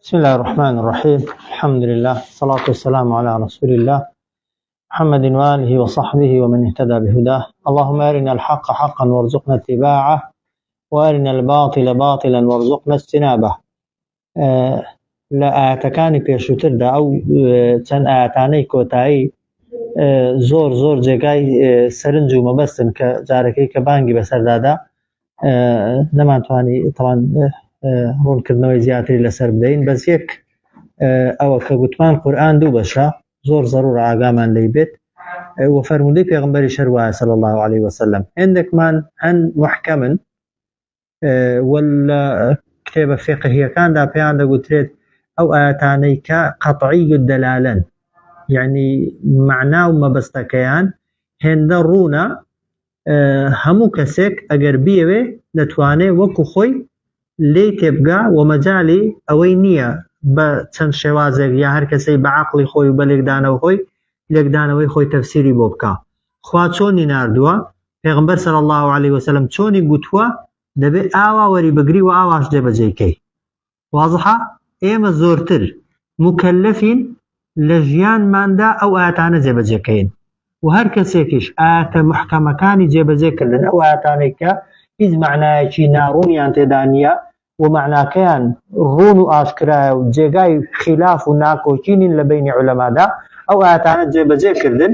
بسم الله الرحمن الرحيم. الحمد لله، الصلاة والسلام على رسول الله محمد وآله وصحبه ومن اهتدى بهداه. اللهم أرنا الحق حقا وارزقنا اتباعه وأرنا الباطل باطلا وارزقنا اجتنابه. لآياتكانی پێشووتردا ئەو چەند ئاەتانەی کۆتایی زۆر جێگای سەرنج و مەبەستن کە جارەکەی کە بانگی بەسەردادا نەمانتوانی تەوان ڕوونکردنەوەی زیاتری لەسەر بدەین. بەس یەک ئەوە کە گوتمان قورئان دوو بەشە، زۆر زەڕوورە ئاگامان لێی بێت و فەرموودەی پێغەمبەری شەروایە صلی الله عليه وسلم. هەندێکمان هەن محکەمن ولا کتێبە فقهیەکاندا پێیان دەگوترێت ئەو ئاەتانەی کە قەطعی الدەلالەن، یعنی معنا و مەبەستەکەیان هێندە ڕوونە، هەموو کەسێک ئەگەر بیەوێ دەتوانێت وەکو خۆی لێی تێبگا و مەجالی ئەوەی نییە بە چەند شێوازێک یا هەر کەسەی بە عەقڵی خۆی و بە لێکدانەوەی خۆی تەفسیری بۆ بکە. خوا چۆنی ناردووە، پێغەمبەر صلی الله عليه وسلم چۆنی گوتووە، دەبێت ئاوا وەری بگری و ئاواش جێبەجێکەی. وازحە ئێمە زۆرتر مکەلەفین لە ژیانماندا ئەو ئاەتانە جێبەجێکەین و هەر کەسێکیش ئاەتە محکەمەکانی جێبەجێکردن، ئەو ئاەتانەی کە هیچ معنایەکی ناڕوونیان تێدا نییە و معناکەیان ڕوون و ئاشکرایە و جێگای خلاف و ناکۆچینین لە بینی عولەمادا، ئەو ئاەتانە جێبەجێکردن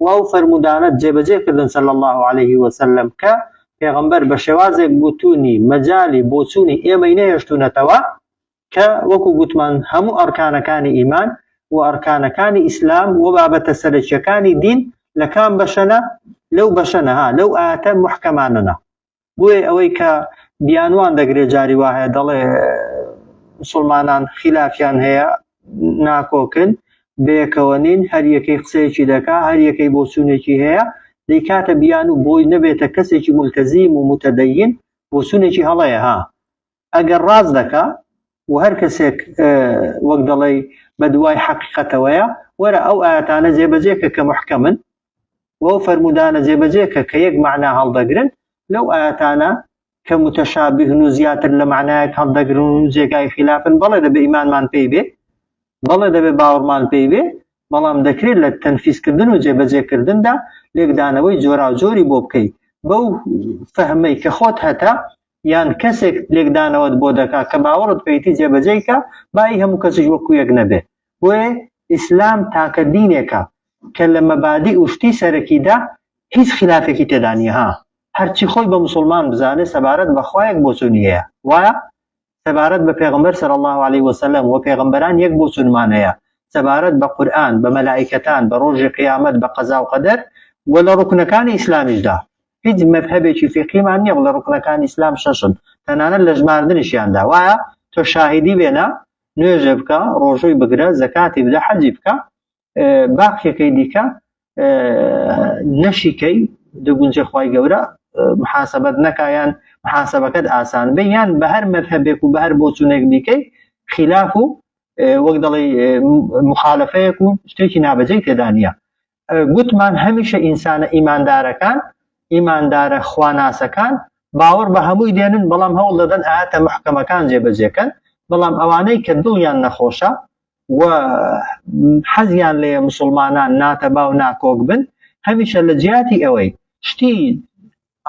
و ئەو فەرمودانە جێبەجێکردن صلی الله عليه وسلم کە پێغەمبەر بە شێوازێک گوتوونی مەجالی بۆچوونی ئێمەی نەهێشتوونەتەوە، کە وەکو گوتمان هەموو ئەرکانەکانی ئیمان و ئەرکانەکانی ئیسلام و بابەتە سەرەکیەکانی دین لە کام بەشەنە؟ لەو بەشەنە، لەو ئاەتە محکەمانەنە. بۆیە ئەوەی کە بیانوان دەگرێت جاری وایە دەڵێ مسلمانان خلافیان هەیە ناکۆکن بەیەکەوە نین، هەر یەکەی قسەیەکی دەکا، هەر یەکەی بۆچوونێکی هەیە، دەیکاتە بیان و بۆی نەبێتە کەسێکی ملتەزیم و متەدەین بۆچوونێکی هەڵەیە. ئەگەر ڕاز دەکا و هەر کەسێک وەک دەڵێ بە دوای حەقیقەتەوەیە، وەرە ئەو ئاەتانە جێبەجێکە کە محکەمن و ئەو فەرمودانە جێبەجێکە کە یەک معنا هەڵدەگرن، لەو ئاەتانە کە متەشابهن و زیاتر لە معنایەک هەڵدەگرن و جێگای خلافن، بەڵێ دەبێ ئیمانمان پێی بێ، بەڵێ دەبێ باوەڕمان پێی بێ، بەڵام دەکرێت لە تەنفیزکردن و جێبەجێکردندا لێکدانەوەی جۆرا و جۆری بۆ بکەیت بەو فەهمەی کە خۆت هەتا یان کەسێک لێکدانەوەت بۆ دەکا کە باوەڕت پێیتی جێبەجێیکە، بای هەموو کەسیش وەکو یەک نەبێ. بۆیە ئیسلام تاکە دینێکە کە لە مەبادی و شتی سەرەکیدا هیچ خلافێکی تێدا نییە. هەرچی خۆی بە مسلمان بزانێ سەبارەت بە خوایەک بۆچوونی هەیە، وایە سەبارەت بە پێغەمبەر صلی الله عليه وسلم و پێغەمبەران یەک بۆچوونمان هەیە، سەبارەت بە قورئان، بە مەلائیکەتان، بە ڕۆژی قیامەت، بە قەزا و قەدەر و لە ڕوکنەکانی ئیسلامیشدا هیچ مەذهبێکی فقهیمان نییە لە ڕوکنەکانی ئیسلام شەشن، تەنانەت لە ژماردنیشیاندا. وایە تۆ شاهیدی بێنە، نوێژە بکە، ڕۆژووی بگرە، زەکاتی بدە، حەجی بکە، باقیەکەی دیکە نەشیکەی دەگونجێ خوای گەورە محاسبەت نەکایان محاسبەکەت ئاسان بێ، یان بە هەر مەذهبێک و بە هەر بۆچوونێک بیکەی خلاف و وەک دەڵێ مخالفەیەک و شتێکی نابەجێی تێدا نییە. گوتمان هەمیشە ئینسانە ئیماندارەکان، ئیماندارە خواناسەکان باوەڕ بە هەمووی دێنن، بەڵام هەوڵ دەدەن ئاەتە محکەمەکان جێبەجێکەن، بەڵام ئەوانەی کە دڵیان نەخۆشە و حەزیان لێ مسلمانان ناتەبا و ناکۆک بن، هەمیشە لە جیاتی ئەوەی شتی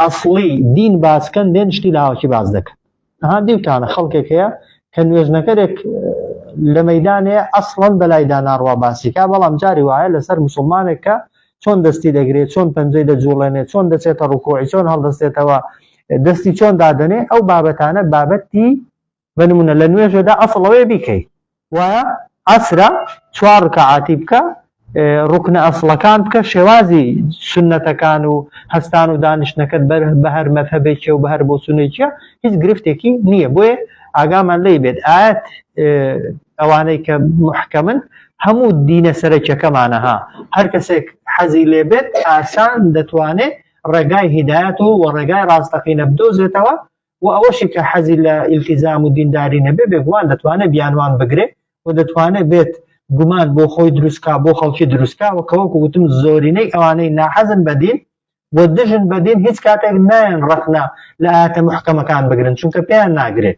ئەسڵی دین باسکەن دێن شتی لاوەکی باز دەکەن. دیوتانە خەڵکێک هەیە کە نوێژنەکەرێک لە مەیدانەیە ئەسڵەن بەلایدا ناڕوا باسیکا، بەڵام جاری وایە لەسەر مسلمانێک کە چۆن دەستی دەگرێت، چۆن پەنجەی دەجوڵێنێت، چۆن دەچێتە ڕوکوعی، چۆن هەڵدەستێتەوە، دەستی چۆن دادەنێ، ئەو بابەتانە بابەتی بنمونە لە نوێژەدا ئەسڵەوەی بیکەی. وایە ئەسرە 4 ڕکعاتی بکە، ڕوکنە ئەسڵەکان بکە، شێوازی سنەتەکان و هەستان و دانیشتنەکەت بە هەر مەذهبێکیە و بە هەر بۆچوونێکیە هیچ گرفتێکی نییە. بۆیە ئاگامان لێی بێت ئاەت ئەوانەی کە محکەمن هەموو دینە سەرەکیەکەمانە. هەر کەسێک حەزی لێ بێت ئاسان دەتوانێت ڕێگای هیدایەت و ڕێگای ڕاستەقینە بدۆزێتەوە، و ئەوەشی کە حەزی لە ئیلتیزام و دینداری نەبێ بێگومان دەتوانێت بیانوان بگرێ و دەتوانێت بێت گومان بۆ خۆی دروستکا، بۆ خەڵکی دروستکا، و کەوەکو گوتم زۆرینەی ئەوانەی ناحەزن بە دین و دژن بە دین هیچ کاتێک نایەن ڕەخنا لە ئاەتە محکەمەکان بگرن، چونکە پێیان ناگرێت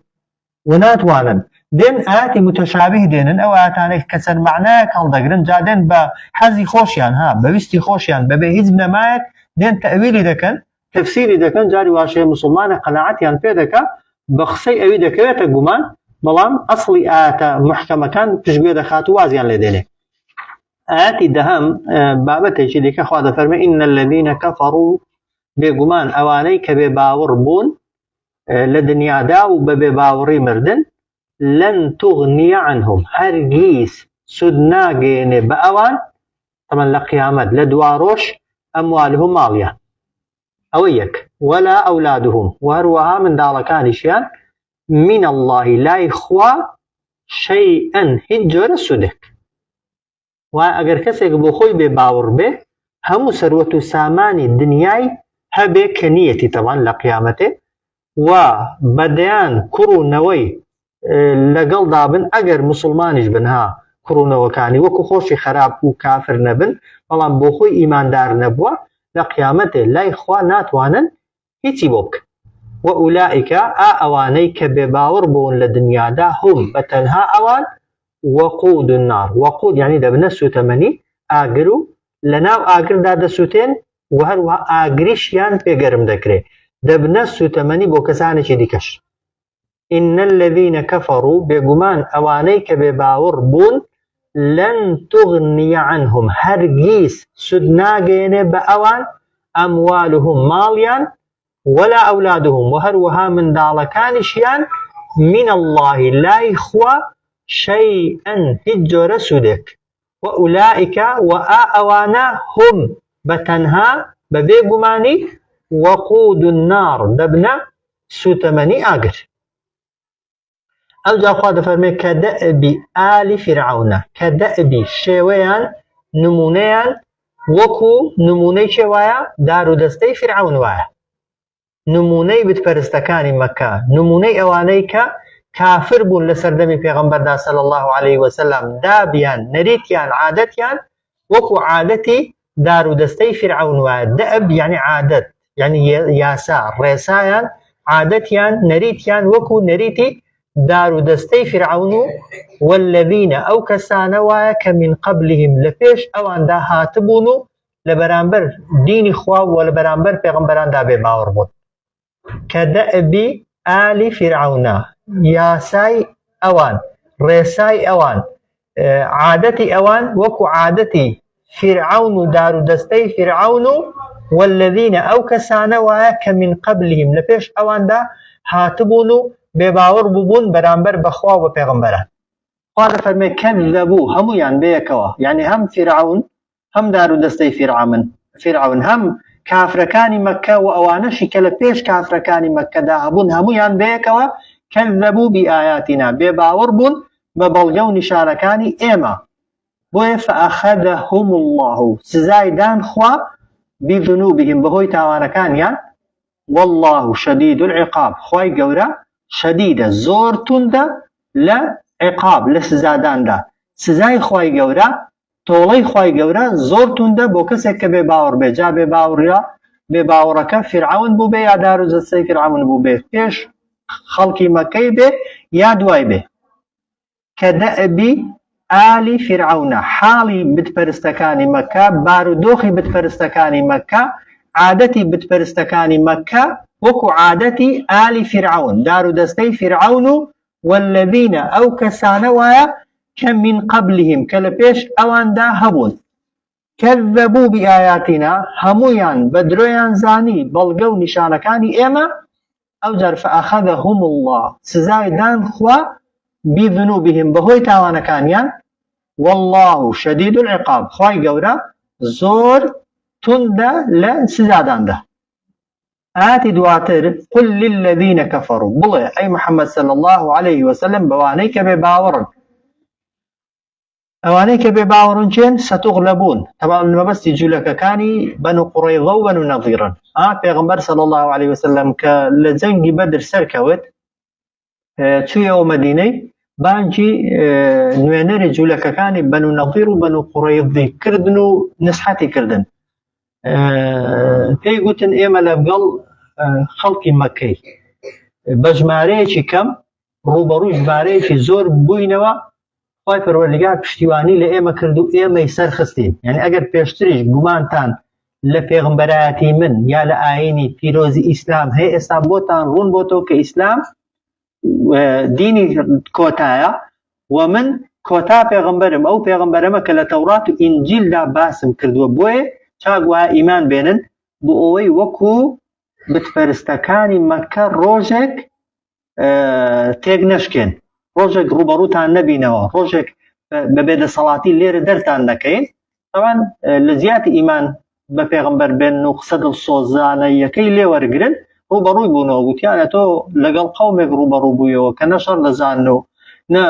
و ناتوانن دين آيات متشابه دينن أو آياتانك كسر معناه كالدقرن جادين بحزي خوشيان ها بويستي خوشيان ببهيز بنمايت دين تأويلي دكن تفسيري دكن جاري واشي مسلمان قناعتيان بيدكا بخصي أوي دكويتا قمان بلان أصلي آيات محكمة كان تشبيه دخاتو وازيان لدينه آيات دهم بابته شديك أخوة فرمي إن الذين كفروا بقمان أوانيك بباور بون لدنيا داو بباوري مردن لن تغني عنهم هرگيز سدناگين بأوان طبعا لقيامت لدواروش أموالهم ماليا أويك ولا أولادهم وهروها من دالكانشيان من الله لا يخوى شيئا هجر سدك وأجر كسيك بخوي بباور به هم سروة ساماني الدنياي هبه كنيتي طبعا لقيامته وبديان كرو نوي لەگەڵ دابن ئەگەر مسلمانیش بنها کڕوونەوەکانی وەکو خۆشی خراپ و کافر نەبن بەڵام بۆ خۆی ئیماندار نەبووە لە قیامەتێ لای خوا ناتوانن هیچی بۆ بکەن وەئولائیکە ئەوانەی کە بێباوەڕ بوون لە دنیادا هم بەتەنها ئەوان وەقود النار وەقود یعنی دەبنە سوتەمەنی ئاگر و لەناو ئاگردا دەسووتێن و هەروەها ئاگریشیان پێگەرم دەکرێت دەبنە سوتەمەنی بۆ کەسانێکی دیکەش إن الذين كفروا بقمان أوانيك بباور بون لن تغني عنهم هرگيس سدناگين بأوان أموالهم ماليان ولا أولادهم وهروها من دالكانشيان من الله لا يخوى شيئا هجر سدك وأولئك وآوانا هم بتنها ببيقماني وقود النار دبنا سوتمني آقر أو جا أخوة فرمي كدأب آل فرعون كدأب شويان نمونيان وكو نموني شوايا دارو دستي فرعون وايا نموني بتپرستكاني مكة نموني أوانيك كافر بون لسردمي پیغمبر دا صلى الله عليه وسلم دابيان نريتيان عادتيان وكو عادتي دارو دستي فرعون وايا دأب يعني عادت يعني ياسا ريسايان عادتيان نريتيان وكو نريتي دارو دستي فرعون والذين أو كسانوا كمن قبلهم لفيش أوان دا هاتبونو لبرانبر دين خوا ولبرانبر پیغمبران دا بباور بود كدأب آل فرعون ياساي أوان ريساي أوان عادتي أوان وكو عادتي فرعون دارو دستي فرعون والذين أو كسانوا كمن قبلهم لفيش أوان دا هاتبونو بباور ببون برانبر بخوا و پیغمبران قال فرمي كذبوا همو يعني بيكوا يعني هم فرعون هم دارو دستي فرعون هم كافركاني مكة وأوانشي كالبيش كافركاني مكة داهبون همو يعني بيكوا كذبوا بآياتنا بباور بون ببلغو نشاركاني إيما بوي فأخذهم الله سزايدان خوا بذنوبهم بهوي تاوانكان يعني والله شديد العقاب خواي قورا شديدة زور تندة لا عقاب لسزادان دا سزاي خواي قورا طولي خواي قورا زور تندة بو كسك بباور بجا بباوريا بباورك فرعون بو بي يا دارو زسي فرعون بو بي فيش خلقي مكي بي يا دواي بي كدأب آل فرعون حالي بتپرستكاني مكة بارودوخي بتپرستكاني مكة عادتي بتپرستكاني مكة وكو عادتي آل فرعون دارو دستي فرعون والذين أو كسانوايا كم من قبلهم كالبيش أوان دا هبون كذبوا بآياتنا همويان بدرويان زاني بلغو نشانكاني إما أو جر فأخذهم الله سزايدان خوا بذنوبهم بهوي تاوانكانيان والله شديد العقاب خواي قورا زور تندا لسزادان ده آتي دواتر قل للذين كفروا بله أي محمد صلى الله عليه وسلم بوانيك بباورن أوانيك بباورن شين ستغلبون طبعا ما بس يجوا لك كاني بنو قريظة وبنو نظيرا پیغمبر صلى الله عليه وسلم كالزنجي بدر سركوت تويا مدينة بانجي نوانر يجوا لك كاني بنو نظير وبنو قريظة كردنو نصحتي كردن پێی گوتن ئێمە لەگەڵ خەڵکی مەکەی بەژمارەیەکی کەم ڕوبەڕووی ژمارەیەکی زۆر بووینەوە خی پەروەردگار پشتیوانی لە ئێمە کرد و ئێمەی سەرخستین. یعنی ئەگەر پێشتریش گومانتان لە پێغمبەرایەتی من یا لە ئاینی پیرۆزی ئیسلام هەیە، ئێستا بۆتان ڕوون بۆتەوە کە ئیسلام دینی کۆتایە و من کۆتا پێغمبەرم، ئەو پێغمبەرەمە کە لە تەورات و ئینجیلدا باسم کردووە، بۆیە چاگووە ئیمان بێنن بۆ ئەوەی وەکو بتپەرستەکانی مەکە ڕۆژێک تێک نەشکێن، ڕۆژێک ڕوبەڕووتان نەبینەوە، ڕۆژێک بە بێدەسەڵاتی لێرە دەرتان نەکەین. طبعاً لە زیاتی ئیمان بە پێغمبەر بێن و قسە دڵسۆزانەیەکەی لێ وەرگرن ڕوبەڕووی بوونەوە، گوتیانە تۆ لەگەڵ قەومێک ڕوبەڕوو بوویەوە کە نە شەڕ دەزانن و نە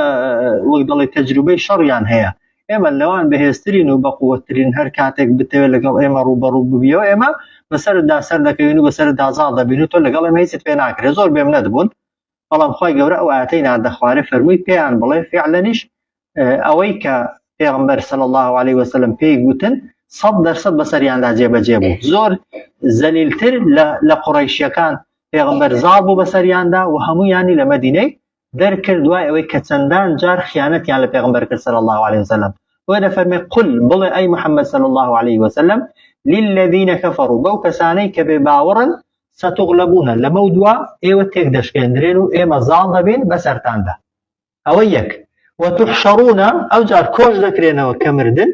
وەک دەڵێ تەجروبەی شەڕیان هەیە. ئێمە لەوان بەهێزترین و بەقووەترین هەر کاتێک بتەوێت لەگەڵ ئێمە ڕوبەڕوو ببیەوە، ئێمە بەسەردا سەر دەکەوین و بەسەردا زاڵ دەبین و تۆ لەگەڵ ئێمە هیچت پێ ناکرێت. زۆر بێم نەدبوون، بەڵام خی گەورە ئەو ئاەتەی نادەخوارێ فەرمووی پێیان بڵێ فعلەنیش ئەوەی کە پێغمبەر صلی الله علیه وسلم پێی گوتن 100% بەسەریاندا جێبەجێ بوو. زۆر زەلیلتر لە قوڕەیشیەکان پێغمبەر زاڵ بوو بەسەریاندا و هەموویانی لە مەدینەی دەرکرد، دوای ئەوەی کە چەندان جار خیانەتیان لە پێغمبەر کرد صلی الله علیه وسلم. وە دەفەرمێ قل بڵێ ئەی محەممەد صلی الله علیه وسلم للذین کەفەڕوا، بەو کەسانەی کە بێ باوەڕن ستغلبونە، لەمە دووە ئێوە تێک دەشکێندرێن و ئێمە زاڵ دەبین بەسەرتاندا. ئەوە یەک. وتحشڕونە، ئەو جار کۆش دەکرێنەوە کە مردن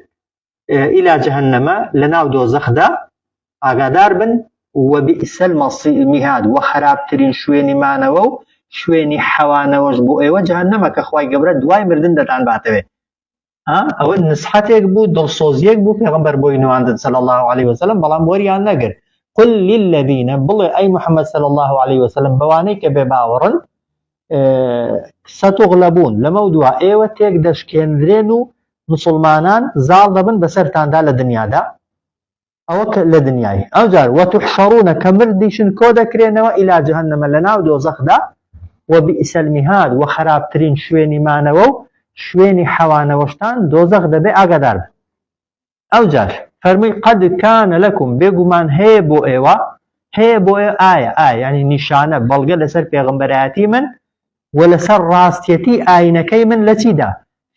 ئیلا جەهەنەمە، لە ناو دۆزەخدا ئاگادار بن. وبئس المهاد، و خراپترین شوێنی مانەوە و شوێنی حەوانەوەش بۆ ئێوە جەهەنەمە کە خوای گەورە دوای مردن دەتان باتەوێ. ئەوە نسحەتێک بوو، دڵسۆزیەک بوو پێغمبەر بۆی نواندن صلی الله علیه وسلم، بەڵام وەریان نەگرت. قل للذین، بڵێ ئەی محەممەد صلی الله علیه وسلم بەوانەی کە بێ باوەڕن ستغلبون، لەمە دووە ئێوە تێک دەشکێنرێن و مسلمانان زاڵ دەبن بەسەرتاندا لە دنیادا، ئەوە لە دنیای. ئەو جار وتحشڕونە کە مردیشن کۆ دەکرێنەوە ئیلا جەهەنەمە، لە ناو دۆزەخدا. وبئس المهاد، و خراپترین شوێنی مانەوە و شوێنی حەوانەوەشتان دۆزەخ دەبێ، ئاگادار بن. ئەو جار فەرمووی قەد کانە لەکم، بێگومان هەیە بۆ ئێوە، هەیە بۆ ئێوە ئایا ینی نیشانە بەڵگە لەسەر پێغمبەرایەتی من و لەسەر ڕاستیەتی ئاینەکەی من لە چیدا؟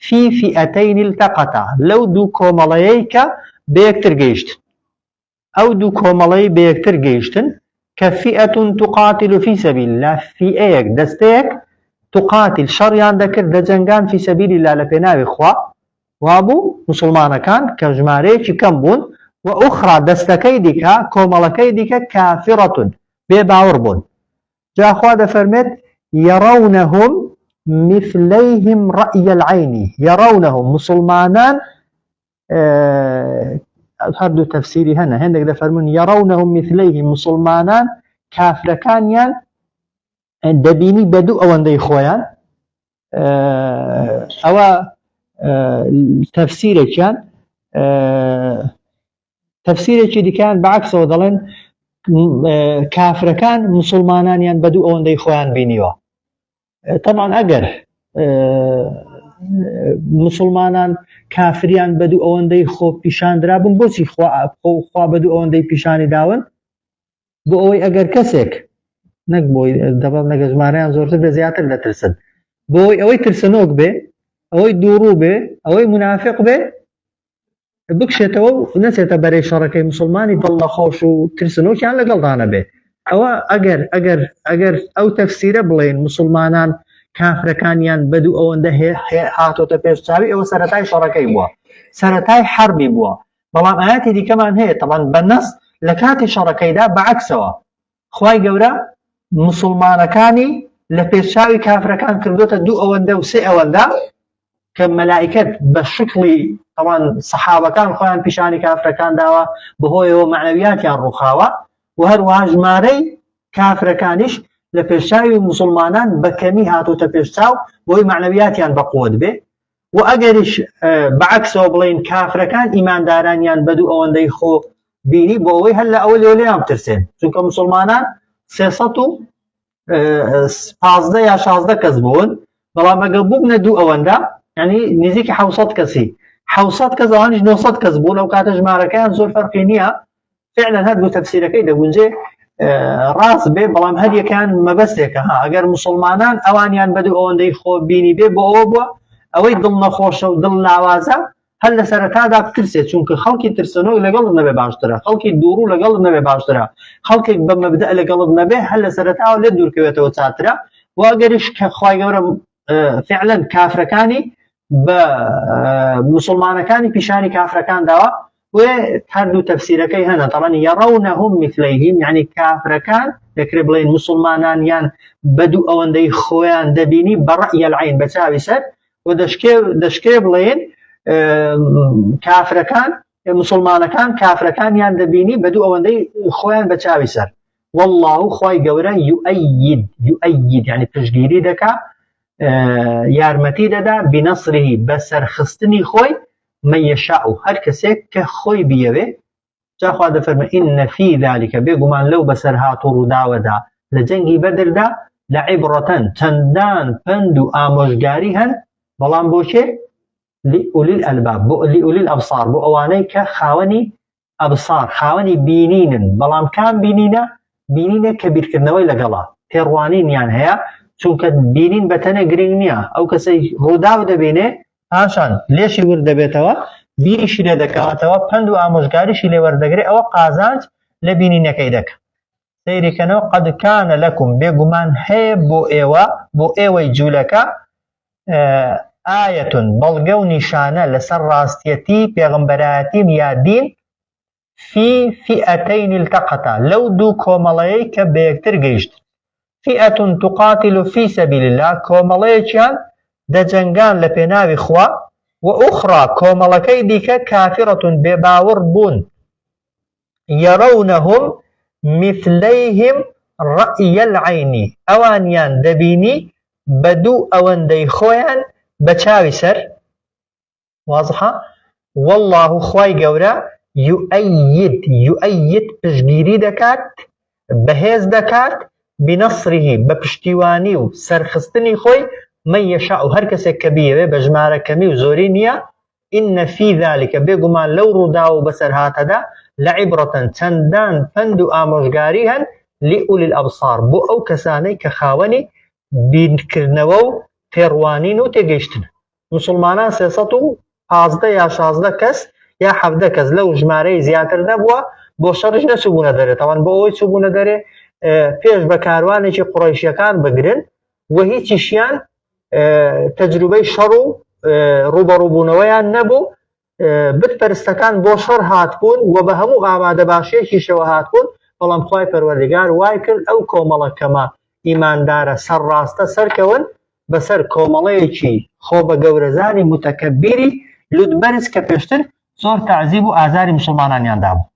فی فئەتەین التەقەتا، لەو دوو کۆمەڵەیەی کە بەیەکتر گەیشتن. ئەو دوو کۆمەڵەی بەیەکتر گەیشتن کە فئەتون تقاتل فی سەبیل الله، فئەیەک دەستەیەک تقاتل شەڕیان دەکرد دەجەنگان فی سەبیل الله لە پێناوی خوا، وابوو مسلمانەکان کە ژمارەیەکی کەم بوون، و ئوخرا دەستەکەی دیکە کۆمەڵەکەی دیکە کافرەتون بێ باوەڕ بوون. جاخوا دەفەرمێت یەڕەونەهم مثلەیهم ڕەئی العەین، یەڕەونەهم مسلمانان هەردوو تەفسیری هەنە، هێندێک دەفەرمون یەڕەونەهم مثلەیهم مسلمانان کافرەکانیان دەبینی بە دوو ئەوەندەی خۆیان. ئەوە تەفسیرێکیان، تەفسیرێکی دیکەیان بەعکسەوە دەڵێن کافرەکان مسلمانانیان بە دوو ئەوەندەی خۆیان بینیوە. طبعا ئەگەر مسلمانان کافریان بە دوو ئەوەندەی خۆ پیشاندرابن، بۆچی خوا بە دوو ئەوەندەی پیشانی داون؟ بۆ ئەوەی ئەگەر کەسێک نەک بۆی دەبڵ نەگە ژمارەیان زۆرتر بێ زیاتر دەترسن، بۆی ئەوەی ترسنۆک بێ، ئەوەی دووڕوو بێ، ئەوەی منافق بێ، بکشێتەوە و نەچێتە بەرەی شەڕەکەی مسلمانی دڵە خۆش و ترسنۆکیان لەگەڵدانە بێ. ئەوە ئەگەر ئەو تەفسیرە بڵێن مسلمانان کافرەکانیان بە دوو ئەوەندە هاتۆتە پێشچاوی، ئەوە سەرەتای شەڕەکەی بووە، سەرەتای حەربی بووە. بەڵام ئاەتی دیکەمان هەیە طبعاً بە نەس لە کاتی شەڕەکەیدا بەعکسەوە خوای گەورە مسلمانەکانی لە پێشچاوی کافرەکان کردوتە دوو ئەوەندە و سێ ئەوەندە کە مەلائکەت بە شکلی طبعاً سەحابەکان خۆیان پیشانی کافرەکان داوە، بەهۆیەوە معنەویاتیان ڕووخاوە، و هەروەها ژمارەی کافرەکانیش لە پێشچاوی مسلمانان بە کەمی هاتوتە پێشچاو بۆی معنەویاتیان بەقوت بێ. و ئەگەریش بەعکسەوە بڵێن کافرەکان ئیماندارانیان بە دوو ئەوەندەی خۆ بینی، بۆ ئەوەی هەر لە ئەوە لێولیان بترسێن، چونکە مسلمانان 315 یا 16 کەس بوون، بەڵام ئەگەر بووبنە دوو ئەوەندە یعنی نزیکی 700 کەسی، 700 کەس ئەوانیش 900 کەس بوون، ئەو کاتە ژمارەکەیان زۆر فەرقی نییە. فعلا هەردوو تەفسیرەکەی دەگونجێ. ڕاست بێ بەڵام هەریەکان مەبەستێکە ها ئەگەر مسلمانان ئەوانیان بەدوو ئەوەندەی خۆ بینی بێ بۆ ئەوە بووە ئەوەی دڵ نەخۆشە و دڵ لاوازە هەر لە سەرەتادا بترسێت چونکە خەڵکی ترسنەوەی لەگەڵت نەبێ باشترە خەڵکی دووڕوو لەگەڵت نەبێ باشترە خەڵکێک بە مەبدە لەگەڵت نەبێ هەر لە سەرەتاوە لێ دوورکەوێتەوە چاترە واگەریش کە خوای گەورە فعلا کافرەکانی بە مسلمانەکانی پیشانی کافرەکان داوە وێ هەردوو تەفسیرەکەی هەنە طبعا يرونهم مثليهم يعني کافرەکان دەکرێت بڵێن مسلمانان یان بەدوو ئەوەندەی خۆیان دەبینی بەڕەئی العین بە چاوی سەر و دەشکێ بڵێن کافرەکان مسلمانەکان کافرەکانیان دەبینی بەدوو ئەوەندەی خۆیان بە چاوی سەر والله خوای گەورە يؤيد يعني پشتگیری دەکا یارمەتی دەدا بنەسری بە سەرخستنی خۆی من يشاء هەر کەسێک کە خۆی بیەوێ جاخوا دەفەرمە إن في ذلك بێگومان لەو بەسەر هاتوو ڕووداوەدا لە جەنگی بەدردا لعبرەتەن چەندان پند و ئامۆژگاری هەن بەڵام بۆ چێ لأولي الألباب لأولي الأبصار بۆ ئەوانەی کە خاوەنی ئەبصار خاوەنی بینینن بەڵام کام بینینە کە بیرکردنەوەی لەگەڵا تێڕوانینیان هەیە چونکە بینین بەتەنە گرنگ نییە ئەو کەسەی ڕووداو دەبێنێ پاشان لێشی وردەبێتەوە بیریشی لێ دەکاتەوە پند و ئامۆژگاریشی لێ وەردەگرێت ئەوە قازانج لە بینینەکەی دەکە سەیریکەنەوە قەد کانە لەکوم بێگومان هەیە بۆ ئێوەی جوولەکە ئایەتون بەڵگە و نیشانە لەسەر ڕاستیەتی پێغەمبەرایەتی یا دین فی فئەتەین التەقەتا لەو دوو کۆمەڵەیەی کە بە یەکتر گەیشت فئەتون تقاتل فی سەبیل الله کۆمەڵەیەکیان دەجەنگان لە پێناوی خوا و ئوخرا کۆمەڵەکەی دیکە کافرەتون بێباوەڕ بوون یەرەونەهم مثلەیهم ڕەئی العەینی ئەوانیان دەبینی بەدوو ئەوەندەی خۆیان بە چاوی سەر وازحە والله خوای گەورە يؤيد پشتگیری دەکات بەهێز دەکات بنەسریه بە پشتیوانی و سەرخستنی خۆی من يشاء هەر کەسێک کە بیەوێ بە ژمارە کەمی و زۆری نییە إن في ذلك بێگومان لەو ڕوودا و بەسەر هاتەدا لعبرەتەن چەندان پند و ئامۆژگاری هەن لأولي الأبصار بۆ ئەو کەسانەی کە خاوەنی بینکردنەوە و تێڕوانین و تێگەیشتن مسلمانان 315 یا 16 کەس یا 17 کەس لەو ژمارەی زیاتر نەبووە بۆ شەڕش نەچووبوونە دەرێ تەوان بۆ ئەوەی چووبوونە دەرێ پێش بە کاروانێکی قوڕەیشیەکان بگرن و هیچیشیان تەجروبەی شەڕ و ڕوبەڕووبوونەوەیان نەبوو بتپەرستەکان بۆ شەڕ هاتبوون و بە هەموو ئامادە باشیەکیشەوە هاتبوون بەڵام خوای پەروەردگار وای کرد ئەو کۆمەڵە کەمە ئیماندارە سەرڕاستە سەرکەون بەسەر کۆمەڵەیەکی خۆ بە گەورەزانی متەکەبیری لوتبەرز کە پێشتر زۆر تەعزیب و ئازاری مسلمانانیاندا بوو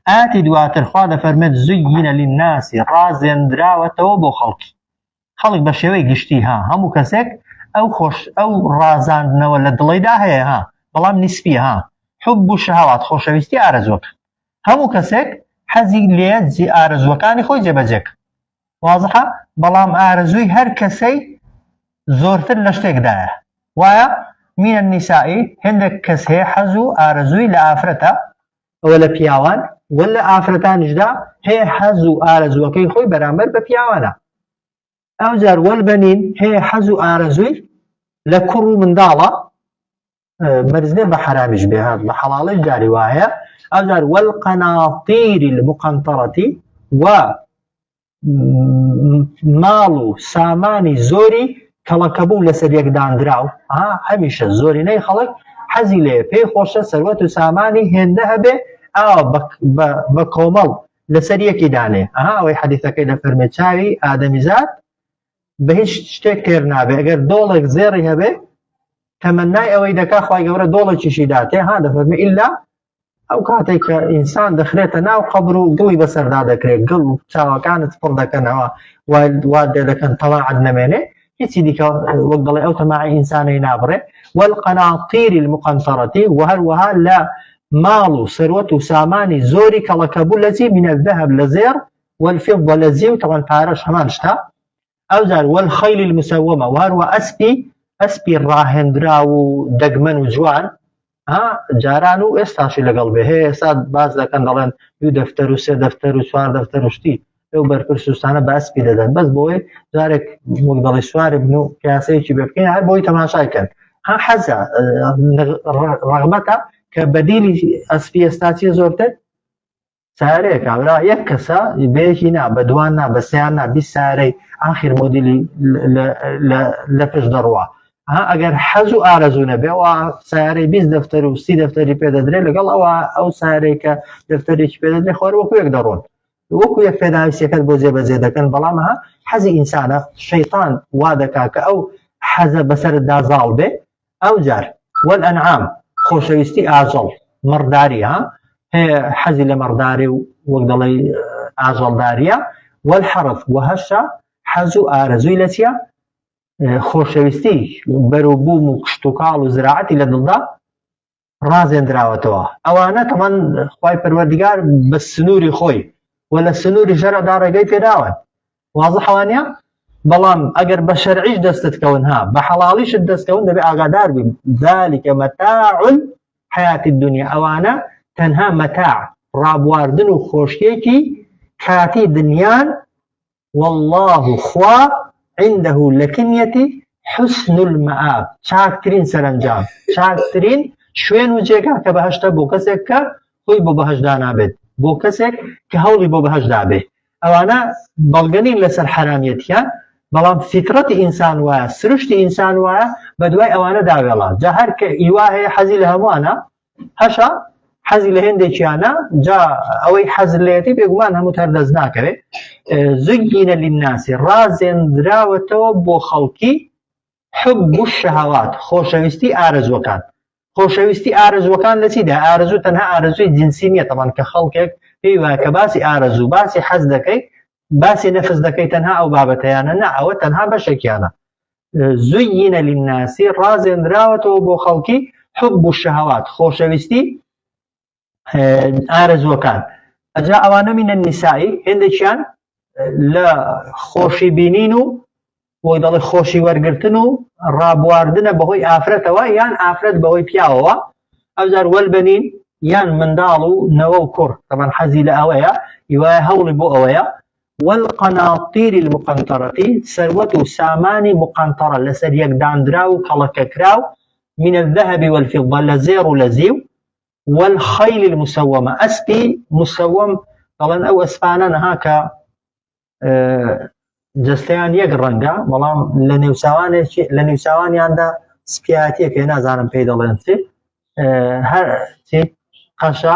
ئاتی دواتر خوا دەفەرمێت زوینە للناسی ڕازێنراوەتەوە بۆ خەڵک بە شێوەی گشتی هەموو کەسێک ئەو ڕازاندنەوە لە دڵیدا هەیە بەڵام نیسپی حب و شەهەوات خۆشەویستی ئارەزوەکە هەموو کەسێک حەزی لێ ئارەزوەکانی خۆی جێبەجێکە وازحە بەڵام ئارەزووی هەر کەسەی زۆرتر لە شتێکدایە وایە من النسائی هەندێک کەس هەیە حەز و ئارەزووی لە ئافرەتە ئەوە لە پیاوان و لە ئافرەتانیشدا هەیە حەز و ئارەزوەکەی خۆی بەرامبەر بە پیاوانە ئەو جار وەلبەنین هەیە حەز و ئارەزووی لە کوڕ و منداڵە مەرزێ بە حرامیش بێ بە حەڵاڵی جاری وایە ئەو جار والقەناطیر المقەنطەرەتی و ماڵ و سامانی زۆری کەڵەکەبوو لەسەر یەکدانراو هەمیشە زۆرینەی خەڵک حەزی لێ پێی خۆشە سەروەت و سامانی هێندە هەبێ ئاوا بە کۆمەڵ لەسەر یەکی دانێ ئەوەی حەدیثەکەی لە فەرمێ چاوی ئادەمیزاد بە هیچ شتێک تێر نابێ ئەگەر دۆڵێک زێڕی هەبێ تەمەنای ئەوەی دەکا خوای گەورە دۆڵێکیشی داتێ دەفەرمێ ئیلا ئەو کاتێک کە ئینسان دەخرێتە ناو قەبر و گڵی بەسەردا دەکرێت گڵ و چاوەکانت پڕ دەکەنەوە وا دەکەن تەماعەت نەمێنێ هیچی دیکە وەک دەڵێ ئەو تەماعی ئینسانەی نابڕێ والقەناطیر المقەنطەرەتی و هەروەها لە ماڵ و سەروەت و سامانی زۆری کەڵەکەبوو لەچی من الذهب لە زێڕ والفضة لە زی و تەوان پارەش هەمان شتا ئەو جار والخەیل المسەوەمە و هەروە ئەسپی ڕاهێنرا و دەگمەن و جوان جاران و ئێستاشی لەگەڵ بێ هەیە ئێستا باز دەکەن دەڵێن 2 دەفتەر و 3 دەفتەر و 4 دەفتەر و شتی ئەو بەرپرسوستانە بەسپی دەدەن بەس بۆی جارێک وەک دەڵێ سوارە بن و پیاسەیەکی بێ بکەین هەر بۆی تەماشایکەن ها حەزە ڕەغبەتە کە بەدیلی ئەسپی ئێستا چیە زۆرتر سارەیە کابرا یەک کەسە بەیەکی نا بە دوان نا بە سێیان نا 20 سارەی ئاخر مۆدیلی لە پشت دەڕوا ئەگەر حەز و ئارەزوو نەبێ و سیارەی 20 دەفتەر و 30 دەفتەری پێدەدرێت لەگەڵ ئەو سارەی کە دەفتەرێکی پێدەدرێت خوارد وەکو یەک دەڕۆن وەکو یەک پێداویستیەکەت بۆ جێبەجێ دەکەن بەڵام حەزی ئینسانە شەیطان وا دەکا کە ئەو حەزە بەسەرتدا زاڵ بێ ئەو جار وەلئەنعام خۆشەویستی ئاژەڵ مەڕداری هەیە حەزی لە مەڕداری و وەک دەڵێ ئاژەڵداریە وەلحەرث وهەشە حەز و ئارەزووی لە چیە خۆشەویستی بەروبووم و کشت و کاڵ و زراعەتی لە دڵدا ڕازێنراوەتەوە ئەوانە تەمان خوای پەروەردیگار بە سنووری خۆی و لە سنووری ژەرەدا ڕێگەی پێداون واضح وانە بەڵام ئەگەر بە شەرعیش دەستت کەون بە حەڵاڵیشت دەستکەون دەبێ ئاگادار بین ذلك متاع الحیاة الدنیا ئەوانە تەنها مەتاع ڕابواردن و خۆشیێکی کاتی دنیان والله خوا عنده لكنية حسن المآب چاکترین سەرنجام چاکترین شوێن و جێگا کە بەهەشتە بۆ کەسێک کە خۆی بۆ بەهەشدا نابێت بۆ کەسێک کە هەوڵی بۆ بەهەشدا بێ ئەوانە بەڵگەنین لەسەر حرامەتیان بەڵام فیترەتی ئینسان وایە سروشتی ئینسان وایە بە دوای ئەوانە داوێڵا جا هەر کە ئیوا هەیە حەزی لە هەمووانە هەشە حەزی لە هێندێکیانە جا ئەوەی حەز لێتی بێگومان هەموو هەر دەست ناکەوێت زوجینە للناسی ڕازێنراوەتەوە بۆ خەڵکی حب الشهوات خۆشەویستی ئارەزوەکان خۆشەویستی ئارەزوەکان لە چیدا ئارەزوو تەنها ئارەزووی جنسی نییە تەمان کە خەڵکێک پێی وایە کە باسی ئارەزوو باسی حەز دەکەی باسی نەفس دەکەی تەنها ئەو بابەتەیانە نا ئەوە تەنها بەشێکیانە زوجینە للناسی ڕازێنراوەتەوە بۆ خەڵکی حب الشهوات خۆشەویستی ئارەزوەکان ئەجا ئەوانە منە النسائی هێندێکیان لە خۆشی بینین و بۆی دەڵێ خۆشی وەرگرتن و ڕابواردنە بەهۆی ئافرەتەوە یان ئافرەت بەهۆی پیاوەوە ئەوجار وەلبەنین یان منداڵ و نەوە و کوڕ تەمان حەزی لە ئەوەیە هیوایە هەوڵی بۆ ئەوەیە والقناطير المقنطرة ثروة ساماني مقنطرة لسر يقداندراو كالككراو من الذهب والفضة لزير لزيو والخيل المسومة أسبي مسوم طبعا أو أسفانا هاكا جستيان يك رنگا بەڵام لە نێوساوانیاندا سپیاتیەکە نازانم پێی دەڵێن هەر قەشە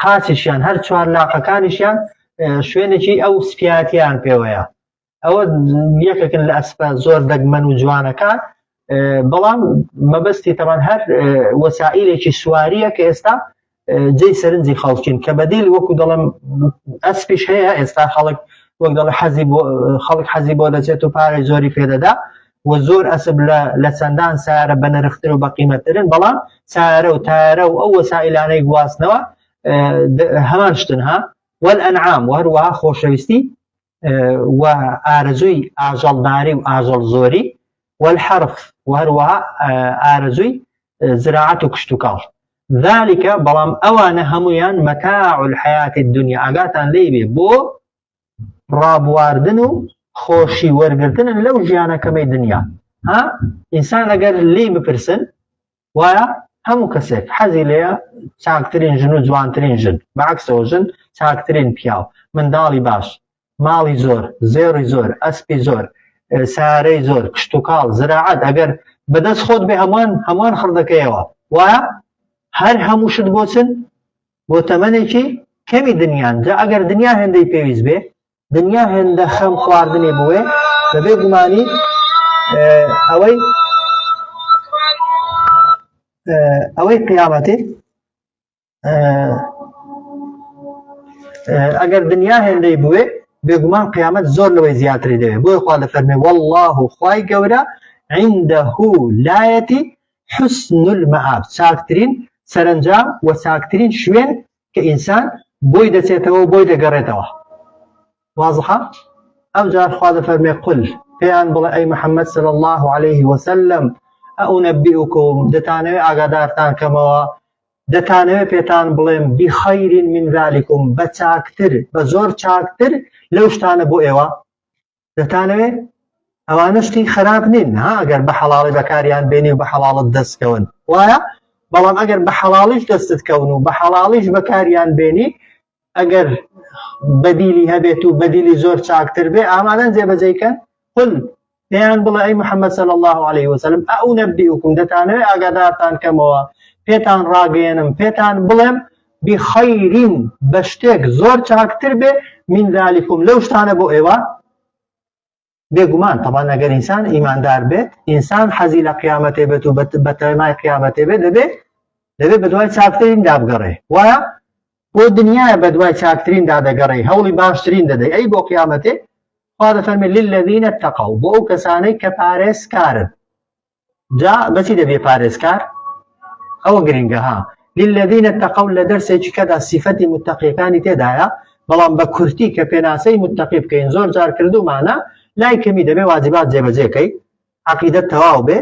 قاچیشیان هەر چوار لاقەکانیشیان شوێنێکی ئەو سپیاتیان پێوەیە ئەوە یەکێکن لە ئەسپە زۆر دەگمەن و جوانەکان بەڵام مەبەستی تەمان هەر وەسائلێکی سواریە کە ئێستا جێی سەرنجی خەڵکین کە بەدیل وەکو دەڵێم ئەسپیش هەیە ئێستا خەڵک وەک دەڵێ خەڵک حەزی بۆ دەچێت و پارەی زۆری پێدەدا و زۆر ئەسب لە چەندان سیارە بە نرختر و بە قیمەتترن بەڵام سیارە و تایارە و ئەو وەسائلانەی گواستنەوە هەمان شتن والئەنعام و هەروەها خۆشەویستی و ئارەزووی ئاژەڵداری و ئاژەڵ زۆری والحەرث و هەروەها ئارەزووی زراعەت و کشت و کاڵ ذلك بەڵام ئەوانە هەمویان مەتاع الحیاة الدنیا ئاگاتان لێ بێ بۆ ڕابواردن و خۆشی وەرگرتنن لەو ژیانەکەمەی دنیا ئینسان ئەگەر لێی بپرسن وایە هەموو کەسێک حەزی لێیە چاکترین ژن و جوانترین ژن بەعکسەوە ژن چاکترین پیاو منداڵی باش ماڵی زۆر زێڕی زۆر ئەسپی زۆر سارەی زۆر کشت و کاڵ زراعەت ئەگەر بەدەست خۆت بێ هەمووان خڕدەکەیەوە وایە هەر هەموو شت بۆچن بۆ تەمەنێکی کەمی دنیان جا ئەگەر دنیا هێندەی پێویست بێ دنیا هێندە خەم خواردنێ بوێ بەبێ گومانی ئەوەی قیامەتێ ئەگەر دنیا هێندەی بوێ بێگومان قیامەت زۆر لەوەی زیاتری دەوێت بۆی خوا دەفەرمێ والله خوای گەورە عنده لایەتی حسن المآب چاکترین سەرنجام و چاکترین شوێن کە ئینسان بۆی دەچێتەوە و بۆی دەگەڕێتەوە واضحة أو جار خواذ فرمي قل بيان بلا أي محمد صلى الله عليه وسلم أنبئكم دتانوي أقدارتان كما دەتانەوێت پێتان بڵێم بخەیرین من ذالکم بە چاکتر بە زۆر چاکتر لەو شتانە بۆ ئێوە دەتانەوێت ئەوانە شتی خراپ نین ها ئەگەر بە حەڵاڵی بەکاریان بێنی و بە حەڵاڵت دەستکەون وایە بەڵام ئەگەر بە حەڵاڵیش دەستت کەون و بە حەڵاڵیش بەکاریان بێنی ئەگەر بەدیلی هەبێت و بەدیلی زۆر چاکتر بێ ئامادەن جێبەجێکەن قل پێیان بڵێ ئەی محەممەد صلی الله عليه وسلم ئەو نەبئوکم دەتانەوێت ئاگادارتان کەمەوە پێتان ڕاگەێنم پێتان بڵێم بخەیرین بە شتێک زۆر چاکتر بێ من ذالکم لەو شتانە بۆ ئێوە بێگومان طبعا ئەگەر ئینسان ئیماندار بێت ئینسان حەزی لە قیامەتێ بێت و بە تەمای قیامەتێ بێت دەبێت بە دوای چاکترین دابگەڕێ وایە بۆ دنیای بە دوای چاکترین دادەگەڕێ هەوڵی باشترین دەدەی ئەی بۆ قیامەتێ خوا دەفەرمێت للذین اتقوا بۆ ئەو کەسانەی کە پارێزکارن جا بەچی دەبێ پارێزکار ئەوە گرنگە ها للذین اتقوا لە دەرسێکی کەدا سیفەتی متەقیەکانی تێدایە بەڵام بە کورتی کە پێناسەی متەقی بکەین زۆر جار کردومانە لای کەمی دەبێ واجبات جێبەجێکەی عەقیدەت تەواو بێ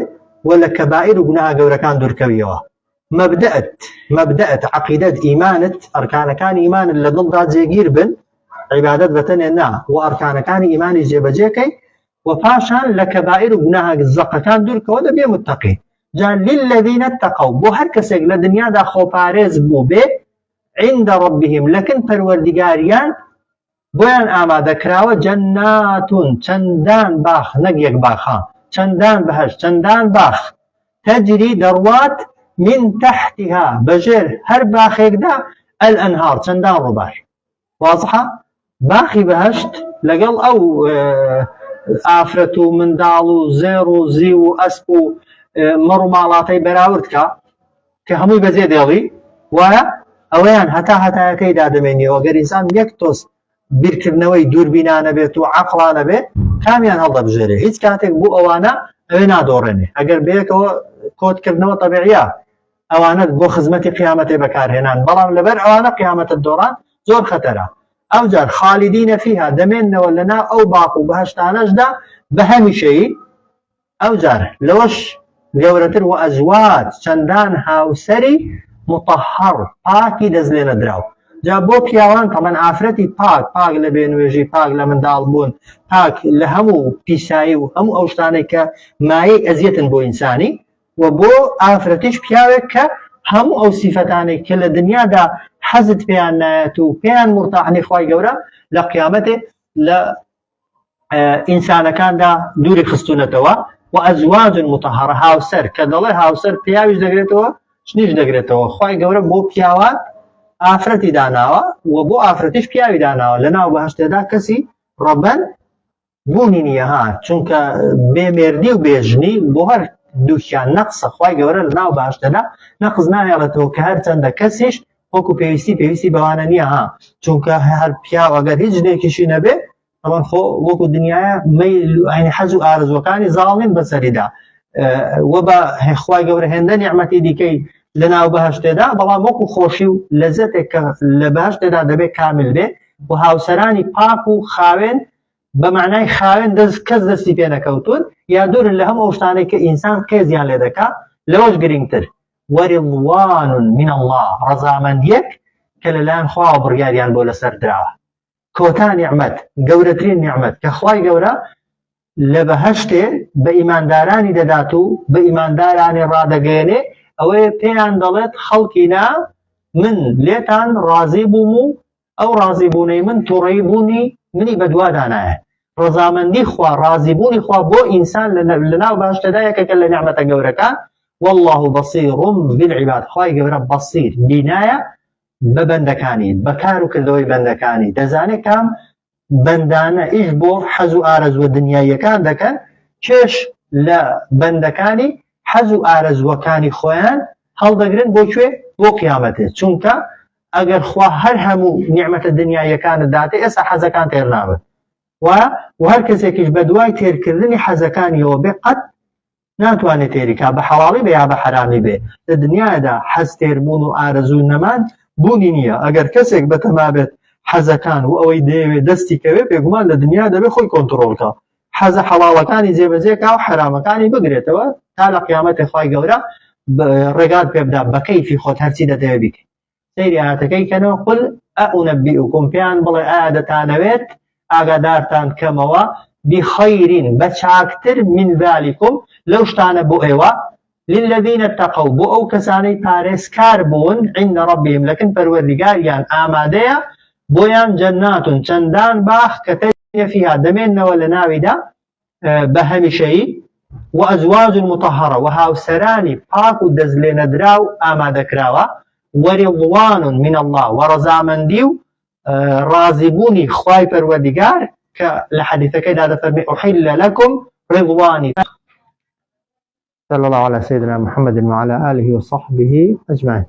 و لە کەبائیر و گوناها گەورەکان دوورکەویەوە مەبدەئت عەقیدەت ئیمانت ئەرکانەکانی ئیمانت لە دڵدا جێگیر بن عیبادەت بەتەنێ نا و ئەرکانەکانی ئیمانی جێبەجێکەی و پاشان لە کەبائیر و گوناها زەقەکان دوورکەوە دەبێ متەقی جا للذین اتقوا بۆ هەر کەسێک لە دنیادا خۆپارێز بوو بێ عند ربهم لەکن پەروەردگاریان بۆیان ئامادەکراوە جەناتون چەندان باخ نەک یەک باخە چەندان بەهەشت چەندان باخ تەجری دەڕوات من تحتها بەژێر هەر باخێکدا الئەنهار چەندان ڕووبار وازحە باخی بەهەشت لەگەڵ ئەو ئافرەت و منداڵ و زێڕ و زی و ئەسپ و مەڕ و ماڵاتەی بەراورد کە کە هەمووی بەجێ دێڵی وایە ئەوەیان هەتایەکەیدا دەمێنیەوە گەر ئینسان یەک تۆس بیرکردنەوەی دووربینانە بێت و عەقڵانە بێت کامیان هەڵدەبژێرێ هیچ کاتێک بوو ئەوانە ئەوێ نادۆڕێنێ ئەگەر بەیەکەوە کۆتکردنەوە تەبیعیە ئەوانە بۆ خزمەتی قیامەتێ بەکارهێنان بەڵام لەبەر ئەوانە قیامەتت دۆڕان زۆر خەتەرە ئەوجار خالیدینە فیها دەمێننەوە لەناو ئەو باق و بەهەشتانەشدا بە هەمیشەیی ئەوجار لەوەش گەورەتر و ئەزواج چەندان هاوسەری مطهەڕ پاکی دەستلێنە دراو جا بۆ پیاوان تەمەن ئافرەتی پاک لە بێنوێژی پاک لە منداڵ بوون پاک لە هەموو پیسایی و هەموو ئەو شتانەی کە مایەی ئەزیەتن بۆ ئینسانی و بۆ ئافرەتیش پیاوێک کە هەموو ئەو سیفەتانێک کە لە دنیادا حەزت پێیان نایەت و پێیان مرتاحنی خوای گەورە لە قیامەتێ لە ئینسانەکاندا دووری خستوونەتەوە و ئەزواج مطهەڕە هاوسەر کە دەڵێ هاوسەر پیاویش دەگرێتەوە شنیش دەگرێتەوە خوای گەورە بۆ پیاوان ئافرەتی داناوە و بۆ ئافرەتیش پیاوی داناوە لەناو بەهەشتێدا کەسی ڕەبەن بوونی نییە ها چونکە بێمێردی و بێژنی بۆ هەر دووشیان نەقسە خوای گەورە لەناو بەهەشتەدا نەقز ناهێڵێتەوە کە هەر چەندە کەسیش وەکو پێویستی بەوانە نییە ها چونکە هەر پیاو ئەگەر هیچ ژنێکیشی نەبێ طبعا خۆ وەکو دنیاە مەیل حەز و ئارزوەکانی زاڵین بەسەریدا و بە خوای گەورە هێندە نیعمەتی دیکەی لەناو بەهەشتێدا بەڵام وەکو خۆشی و لەزەتێک کە لە بەهەشتێدا دەبێت کامل بێ و هاوسەرانی پاک و خاوێن بە معنای خاوێن کەس دەستی پێ نەکەوتون یا دوورن لە هەموو ئەو شتانەی کە ئینسان قێزیان لێ دەکات لەوەش گرنگتر وەرضوان من الله ڕەزامەندیەک کە لەلایەن خوا بڕیاریان بۆ لەسەر دراوە کۆتا نیعمەت گەورەترین نیعمەت کە خوای گەورە لە بەهەشتێ بە ئیماندارانی دەدات و بە ئیماندارانی ڕادەگەیەنێ ئەوەیە پێیان دەڵێت خەڵکینا من لێتان ڕازی بووم و ئەو ڕازیبوونەی من تووڕێی بوونی منی بەدوادانایە ڕەزامەندی خوا ڕازیبوونی خوا بۆ ئینسان لەناو بەهەشتەدا یەکێکە لە نیعمەتە گەورەکان والله بەصیر بالعباد خوای گەورە بەصیر بینایە بە بەندەکانی بەکار و کردەوەی بەندەکانی دەزانێت کام بەندانە ئیش بۆ حەز و ئارەزوە دنیاییەکان دەکەن کێش لە بەندەکانی حەز و ئارەزوەکانی خۆیان هەڵدەگرن بۆکوێ بۆ قیامەتێ چونکە ئەگەر خوا هەر هەموو نیعمەتە دنیاییەکانت داتێ ئێستا حەزەکان تێر نابن و هەر کەسێکیش بە دوای تێرکردنی حەزەکانیەوە بێ قەت ناتوانێت تێریکا بە حەڵاڵی بێ یا بە حەرامی بێ لە دنیادا حەز تێربوون و ئارەزوو نەمان بوونی نییە ئەگەر کەسێک بەتەما بێت حەزەکان و ئەوەی دەیەوێت دەستی کەوێ پێگومان لە دنیا دەبێت خۆی کۆنتڕۆڵکە حەزە حەڵاڵەکانی جێبەجێکا و حەرامەکانی بگرێتەوە تا لە قیامەتی خوای گەورە ڕێگات پێ بدا بە کەیفی خۆت هەرچی دەتەوێت بیکەیت سەیری ئاەتەکەی کەنەوە قل ئەئونەبیئوکم پێیان بڵێ ئایا دەتانەوێت ئاگادارتان کەمەوە بخەیرین بە چاکتر من ذالکم لەو شتانە بۆ ئێوە للذین اتقوا بۆ ئەو کەسانەی پارێزکار بوون عند ربهم لەکن پەروەردگاریان ئامادەیە بۆیان جەناتون چەندان باخ کە تەجری فیها دەمێننەوە لە ناویدا بە هەمیشەیی وأزواج مطهرة وهاوسراني باكو دزلين دراو آما دكراوا ورضوان من الله ورزامن ديو رازبوني خواي پروردگار كالحديث كيدا دفرمي أحل لكم رضواني صلى الله على سيدنا محمد وعلى آله وصحبه أجمعين